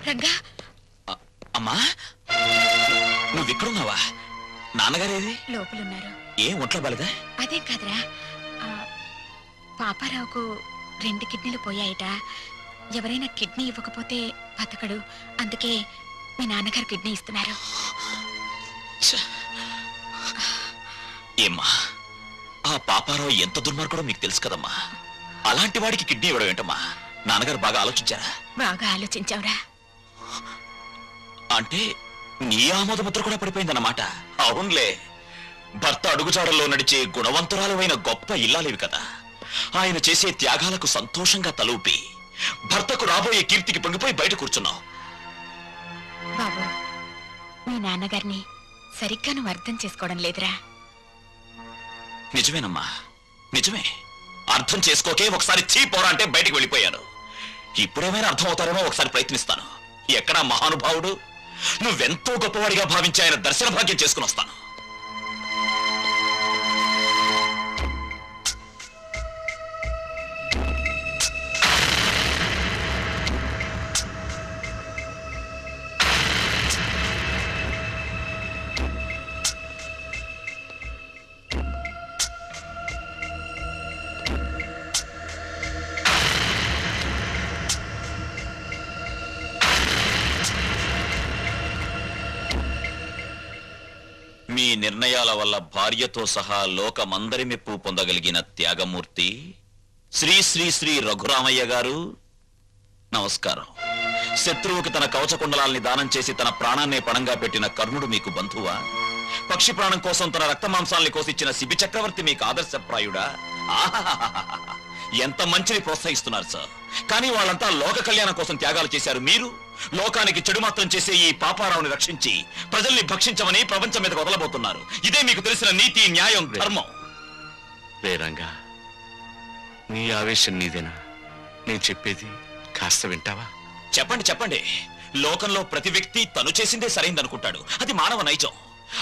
రంగా అమ్మా నువ్విక్కడున్నావా? నాన్నగారేది? లోపలున్నారు. ఏం ఒంట్లో బాలేదా? అదేం కాదురా, పాపారావుకు 2 కిడ్నీలు పోయాయట. ఎవరైనా కిడ్నీ ఇవ్వకపోతే బతకడు. అందుకే మీ నాన్నగారు కిడ్నీ ఇస్తున్నారు. ఏమ్మా, ఆ పాపారావు ఎంత దుర్మార్గుడో మీకు తెలుసు కదమ్మా. అలాంటి వాడికి కిడ్నీ ఇవ్వడం ఏంటమ్మా? నాన్నగారు బాగా ఆలోచించారా? బాగా ఆలోచించావురా. అంటే నీ ఆమోద ముద్ర కూడా పడిపోయిందన్నమాట. అవునులే, భర్త అడుగుజాడల్లో నడిచే గుణవంతురాలైన గొప్ప ఇల్లాలేవి కదా. ఆయన చేసే త్యాగాలకు సంతోషంగా తలూపి భర్తకు రాబోయే కీర్తికి పొంగిపోయి బయట కూర్చున్నావు. బాబు, మీ నాన్నగారిని సరిగ్గా నువ్వు అర్థం చేసుకోవడం లేదురా. నిజమేనమ్మా, నిజమే. అర్థం చేసుకోకే ఒకసారి చీపోరా అంటే బయటికి వెళ్ళిపోయాను. ఇప్పుడేమైనా అర్థం అవుతారేమో ఒకసారి ప్రయత్నిస్తాను. ఎక్కడా మహానుభావుడు? నువ్వెంతో గొప్పవాడిగా భావించి ఆయన దర్శన భాగ్యం చేసుకుని వస్తాను. మీ నిర్ణయాల వల్ల భార్యతో సహా లోకమందరి మెప్పు పొందగలిగిన త్యాగమూర్తి శ్రీ శ్రీ శ్రీ రఘురామయ్య గారు నమస్కారం. శత్రువుకి తన కవచకుండలాల్ని దానం చేసి తన ప్రాణాన్నే పణంగా పెట్టిన కర్ణుడు మీకు బంధువా? పక్షి ప్రాణం కోసం తన రక్తమాంసాల్ని కోసిచ్చిన శిబి చక్రవర్తి మీకు ఆదర్శప్రాయుడా? ఎంత మంచిని ప్రోత్సహిస్తున్నారు సార్. కానీ వాళ్ళంతా లోక కళ్యాణం కోసం త్యాగాలు చేశారు. మీరు లోకానికి చెడు మాత్రం చేసే ఈ పాపారావుని రక్షించి ప్రజల్ని భక్షించమని ప్రపంచం మీదకు వదలబోతున్నారు. ఇదే మీకు తెలిసిన నీతి, న్యాయం, ధర్మం. రేరంగా, నీ ఆవేశం నీదేనా? నేను చెప్పేది కాస్త వింటావా? చెప్పండి చెప్పండి. లోకంలో ప్రతి వ్యక్తి తను చేసిందే సరైందనుకుంటాడు. అది మానవ నైజం.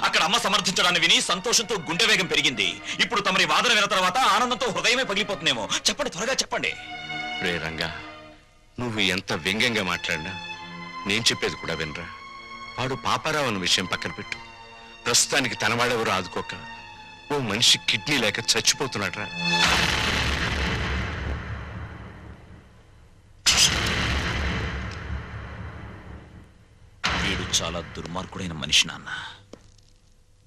అక్కడ అమ్మ సమర్థించడాన్ని విని సంతోషంతో గుండె వేగం పెరిగింది. ఇప్పుడు తమరి వాదన విన్న తర్వాత ఆనందంతో హృదయమే పగిలిపోతుందేమో. చెప్పండి, త్వరగా చెప్పండి. రేరంగా, నువ్వు ఎంత వ్యంగ్యంగా మాట్లాడినా నేను చెప్పేది కూడా వినరా. వాడు పాపారావు అన్న విషయం పక్కన పెట్టు. ప్రస్తుతానికి తనవాడెవరూ ఆదుకోక ఓ మనిషి కిడ్నీ లేక చచ్చిపోతున్నాడ్రా. వీడు చాలా దుర్మార్గుడైన మనిషి నాన్న.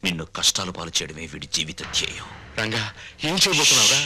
నిన్ను కష్టాలు పాలు చేయడమే వీడి జీవిత ధ్యేయం. రంగా, ఏం చేయబోతున్నావురా?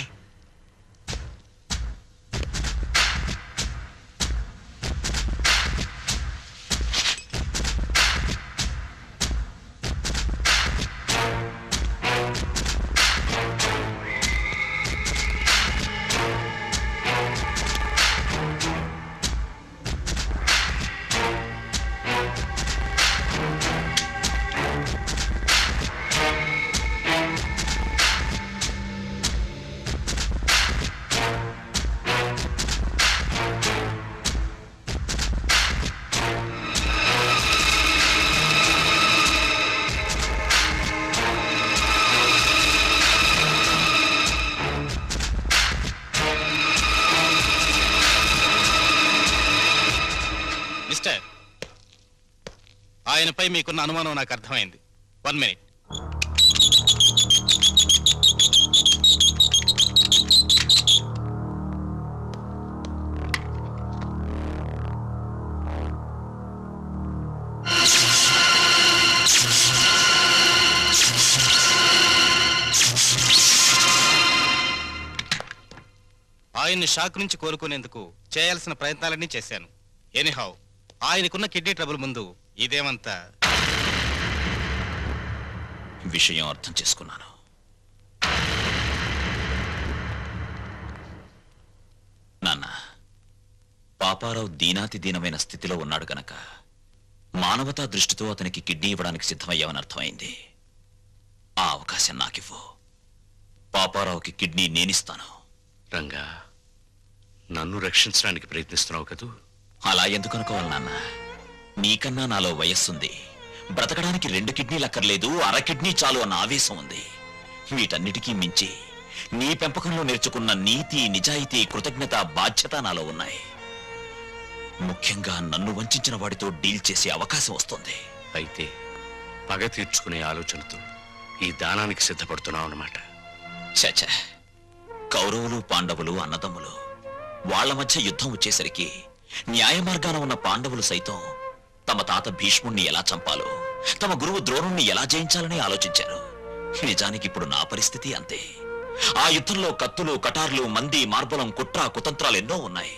ఆయనపై మీకున్న అనుమానం నాకు అర్థమైంది. 1 మినిట్. ఆయన్ని షాక్ నుంచి కోలుకునేందుకు చేయాల్సిన ప్రయత్నాలన్నీ చేశాను. ఎనీహౌ, ఆయనకున్న కిడ్నీ ట్రబుల్ ముందు ఇదేమంతా. విషయం అర్థం చేసుకున్నాను. నాన్న, పాపారావు దీనాతి దీనమైన స్థితిలో ఉన్నాడు గనక మానవతా దృష్టితో అతనికి కిడ్నీ ఇవ్వడానికి సిద్ధమయ్యామని అర్థమైంది. ఆ అవకాశం నాకివ్వు. పాపారావుకి కిడ్నీ నేనిస్తాను. రంగా, నన్ను రక్షించడానికి ప్రయత్నిస్తున్నావు కదూ? అలా ఎందుకు అనుకోవాలి నాన్న? నీకన్నా నాలో వయస్సుంది. బ్రతకడానికి 2 కిడ్నీలు అక్కర్లేదు, అర కిడ్నీ చాలు అన్న ఆవేశం ఉంది. వీటన్నిటికీ మించి నీ పెంపకంలో నేర్చుకున్న నీతి, నిజాయితీ, కృతజ్ఞత, బాధ్యత నాలో ఉన్నాయి. ముఖ్యంగా నన్ను వంచిన వాడితో డీల్ చేసే అవకాశం వస్తుంది. అయితే పగ తీర్చుకునే ఆలోచనతో ఈ దానానికి సిద్ధపడుతున్నావు అన్నమాట. చచ, కౌరవులు పాండవులు అన్నదమ్ములు, వాళ్ల మధ్య యుద్ధం వచ్చేసరికి న్యాయ మార్గాన ఉన్న పాండవులు సైతం తమ తాత భీష్ముణ్ణి ఎలా చంపాలో, తమ గురువు ద్రోణుణ్ణి ఎలా జయించాలని ఆలోచించారు. నిజానికి ఇప్పుడు నా పరిస్థితి అంతే. ఆ యుద్ధంలో కత్తులు, కటార్లు, మంది, మార్బలం, కుట్ర, కుతంత్రాలు ఎన్నో ఉన్నాయి.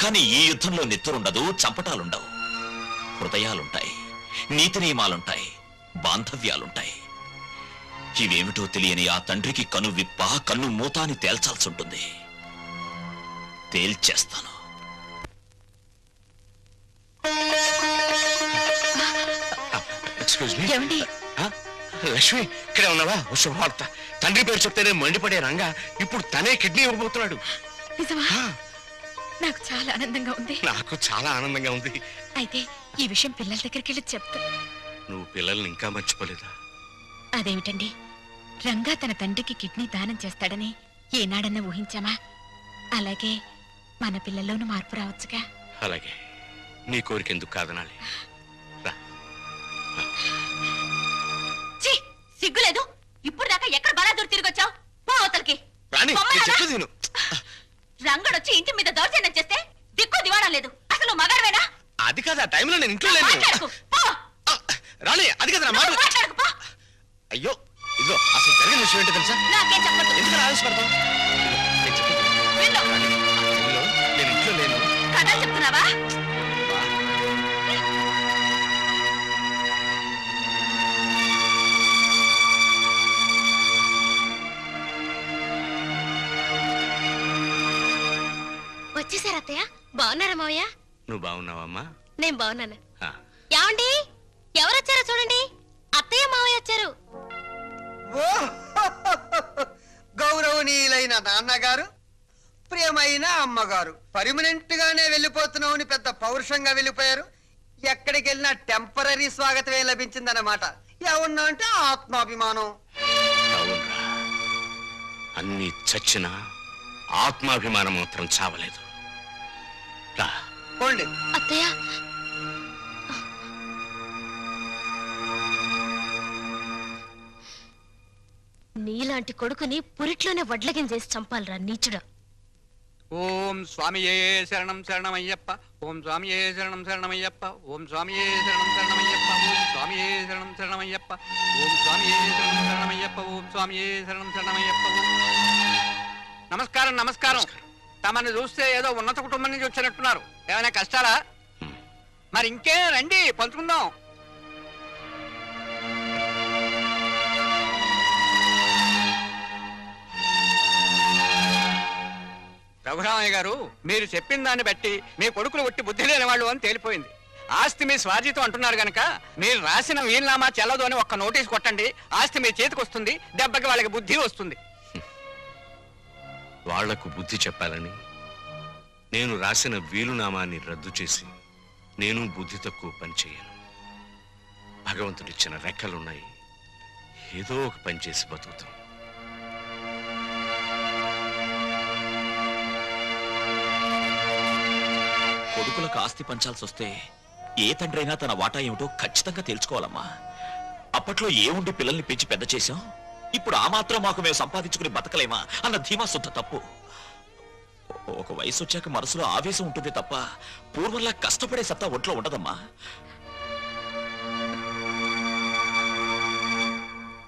కానీ ఈ యుద్ధంలో నెత్తురుండదు, చంపటాలుండవు. హృదయాలుంటాయి, నీతి నియమాలుంటాయి, బాంధవ్యాలుంటాయి. ఇవేమిటో తెలియని ఆ తండ్రికి కను విప్ప, కన్ను మూత అని తేల్చాల్సి ఉంటుంది. తేల్చేస్తాను. Excuse me. ఏమండి? లక్ష్మి, ఇక్కడే ఉన్నావా? శుభవార్త. తండ్రి పేరు చెప్తేనే మండిపడే రంగా ఇప్పుడు తనే కిడ్నీ ఇవ్వబోతున్నాడు. నిజమా? నాకు చాలా ఆనందంగా ఉంది. నాకు చాలా ఆనందంగా ఉంది. అయితే ఈ విషయం పిల్లల దగ్గరికి వెళ్ళి చెప్తా. నువ్వు పిల్లల్ని ఇంకా మర్చిపోలేదా? అదేమిటండి, రంగా తన తండ్రికి కిడ్నీ దానం చేస్తాడని ఏనాడన్నా ఊహించామా? అలాగే మన పిల్లల్లోనూ మార్పు రావచ్చుగా. అలాగే, నీ కోరిక ఎందుకు కాదనాలి? రా. సిగ్గులేదు? ఇప్పుడు దాకా ఎక్కడ బలాదూరు తిరిగొచ్చావు? పో అవతలకి. రాణి, నేను చెప్పేది విను. రంగడొచ్చి ఇంటి మీద దౌర్జన్యం చేస్తే దిక్కు దివాణం లేదు. అసలు మగాడవేనా? అది కాదు, ఆ టైంలో నేను ఇంట్లో లేను. మాట్లాడకు, పో. రాణి, అది కదా మాట. మాట్లాడకు, పో. అయ్యో, ఇదిగో అసలు జరిగిన విషయం ఏంటో తెలుసా? నాకేం చెప్పొద్దు. ఎందుకు ఆవేశపడతావు? నేను చెప్పేది విను. విను. రాణి, ఆ టైంలో నేను ఇంట్లో లేను. కథలు చెప్తున్నావా? వచ్చేసారు అత్తయ్య. బాగున్నారా మావయ్య? నువ్వు బాగున్నావమ్మా? నేను బాగున్నాను. ఆ. ఏమండి, ఎవరొచ్చారో చూడండి. అత్తయ్య మావయ్య వచ్చారు. గౌరవనీయులైన నాన్నగారు, ప్రియమైన అమ్మగారు, పర్మనెంట్ గానే వెళ్ళిపోతున్నామని పెద్ద పౌరుషంగా వెళ్ళిపోయారు. ఎక్కడికి వెళ్ళినా టెంపరీ స్వాగతమే లభించిందన్నమాట. ఏమన్నా అంటే ఆత్మాభిమానం. అవునరా, అన్ని చచ్చినా ఆత్మాభిమానం మాత్రం చావలేదు. రా. పోండి. అత్తయ్య, నీలాంటి కొడుకుని పురిట్లోనే వడ్లగిన చేసి చంపాలరా నీచుడా. ఓం స్వామియే శరణం శరణమయ్యప్ప. ఓం స్వామియే శరణం శరణమయ్యప్ప. ఓం స్వామియే శరణం శరణమయ్యప్ప. ఓం స్వామియే శరణం శరణమయ్యప్ప. ఓం స్వామియే శరణం శరణమయ్యప్ప. ఓం స్వామియే శరణం శరణమయ్యప్ప. నమస్కారం, నమస్కారం. తమను చూస్తే ఏదో ఉన్నత కుటుంబం నుంచి వచ్చినట్టున్నారు. ఏమైనా కష్టాలా? మరి ఇంకే రండి, పంచుకుందాం. రఘురామయ్య గారు, మీరు చెప్పిన దాన్ని బట్టి మీ కొడుకులు ఒట్టి బుద్ధి లేని వాళ్ళు అని తేలిపోయింది. ఆస్తి మీ స్వాధీతం అంటున్నారు గనక మీరు రాసిన వీలునామా చెల్లదు అని ఒక్క నోటీస్ కొట్టండి. ఆస్తి మీ చేతికి వస్తుంది. దెబ్బకి వాళ్ళకి బుద్ధి వస్తుంది. వాళ్లకు బుద్ధి చెప్పాలని నేను రాసిన వీలునామాన్ని రద్దు చేసి నేను బుద్ధి తక్కువ పని చేయను. భగవంతుడిచ్చిన రెక్కలున్నాయి, ఏదో ఒక పని చేసి బతుకుతాం. కొడుకులకు ఆస్తి పంచాల్సి వస్తే ఏ తండ్రైనా తన వాటా ఏమిటో ఖచ్చితంగా తెలుసుకోవాలమ్మా. అప్పట్లో ఏముండి పిల్లల్ని పెంచి పెద్ద చేశాం, ఇప్పుడు ఆ మాత్రం మాకు మేము సంపాదించుకుని బతకలేమా అన్న ధీమా శుద్ధ తప్పు. ఒక వయసు వచ్చాక మనసులో ఆవేశం ఉంటుంది తప్ప పూర్వంలా కష్టపడే సత్తా ఒంట్లో ఉండదమ్మా.